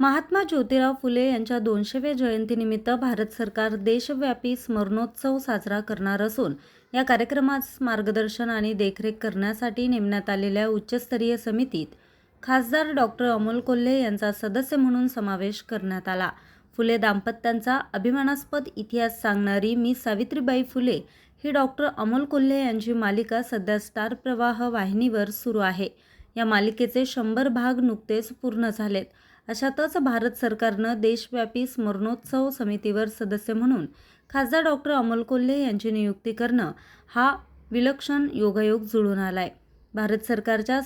महात्मा ज्योतिराव फुले यांच्या 200व्या जयंतीनिमित्त भारत सरकार देशव्यापी स्मरणोत्सव साजरा करणार असून या कार्यक्रमास मार्गदर्शन आणि देखरेख करण्यासाठी नेमण्यात आलेल्या उच्चस्तरीय समितीत खासदार डॉक्टर अमोल कोल्हे यांचा सदस्य म्हणून समावेश करण्यात आला। फुले दाम्पत्यांचा अभिमानास्पद इतिहास सांगणारी मी सावित्रीबाई फुले ही डॉक्टर अमोल कोल्हे यांची मालिका सध्या स्टार प्रवाह वाहिनीवर सुरू आहे। या मालिकेचे 100 भाग नुकतेच पूर्ण झालेत। अशातच भारत सरकारनं देशव्यापी स्मरणोत्सव समितीवर सदस्य म्हणून खासदार डॉक्टर अमोल कोल्हे यांची नियुक्ती करणं हा विलक्षण योगायोग जुळून आलाय। भारत सरकारच्या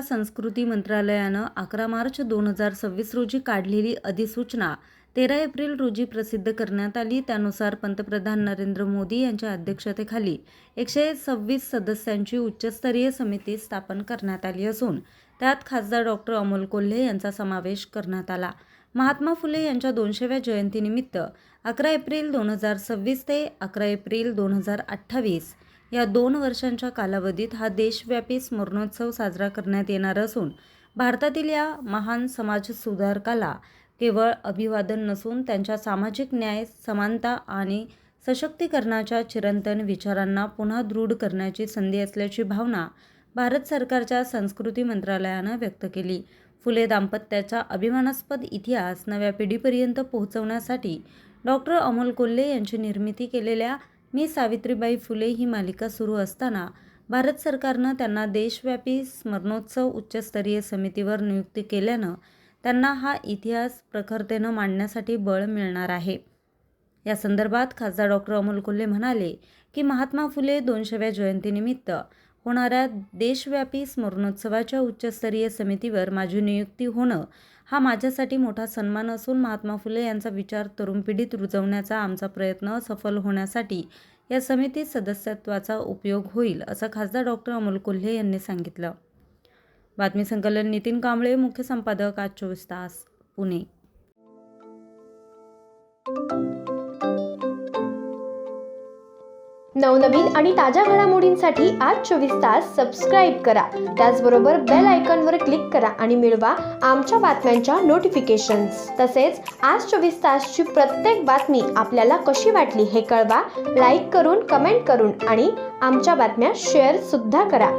संस्कृती मंत्रालयानं 11 मार्च 2026 रोजी काढलेली अधिसूचना 13 एप्रिल रोजी प्रसिद्ध करण्यात आली। त्यानुसार पंतप्रधान नरेंद्र मोदी यांच्या अध्यक्षतेखाली 126 सदस्यांची उच्चस्तरीय समिती स्थापन करण्यात आली असून त्यात खासदार डॉक्टर अमोल कोल्हे यांचा समावेश करण्यात आला। महात्मा फुले यांच्या 200व्या जयंतीनिमित्त 11 एप्रिल 2026 ते 11 एप्रिल 2028 या 2 वर्षांच्या कालावधीत हा देशव्यापी स्मरणोत्सव साजरा करण्यात येणार असून भारतातील या महान समाजसुधारकाला केवळ अभिवादन नसून त्यांच्या सामाजिक न्याय, समानता आणि सशक्तीकरणाच्या चिरंतन विचारांना पुन्हा दृढ करण्याची संधी असल्याची भावना भारत सरकारच्या संस्कृती मंत्रालयानं व्यक्त केली। फुले दाम्पत्याचा अभिमानास्पद इतिहास नव्या पिढीपर्यंत पोहोचवण्यासाठी डॉक्टर अमोल कोल्हे यांची निर्मिती केलेल्या मी सावित्रीबाई फुले ही मालिका सुरू असताना भारत सरकारनं त्यांना देशव्यापी स्मरणोत्सव उच्चस्तरीय समितीवर नियुक्ती केल्यानं त्यांना हा इतिहास प्रखरतेनं मांडण्यासाठी बळ मिळणार आहे। या संदर्भात खासदार डॉक्टर अमोल कोल्हे म्हणाले की महात्मा फुले 200व्या जयंतीनिमित्त होणाऱ्या देशव्यापी स्मरणोत्सवाच्या उच्चस्तरीय समितीवर माझी नियुक्ती होणं हा माझ्यासाठी मोठा सन्मान असून महात्मा फुले यांचा विचार तरुण पिढीत रुजवण्याचा आमचा प्रयत्न सफल होण्यासाठी या समितीत सदस्यत्वाचा उपयोग होईल, असं खासदार डॉक्टर अमोल कोल्हे यांनी सांगितलं। बातमी संकलन नितीन कांबळे, मुख्य संपादक आज 24 तास, पुणे। नवनवीन आणि ताज्या घडामोडींसाठी आज 24 तास सबस्क्राईब करा। त्याचबरोबर बेल आयकॉनवर क्लिक करा आणि मिळवा आमच्या बातम्यांच्या नोटिफिकेशन्स। तसेच आज 24 तासची प्रत्येक बातमी आपल्याला कशी वाटली हे कळवा, लाईक करून, कमेंट करून आणि आमच्या बातम्या शेअर सुद्धा करा।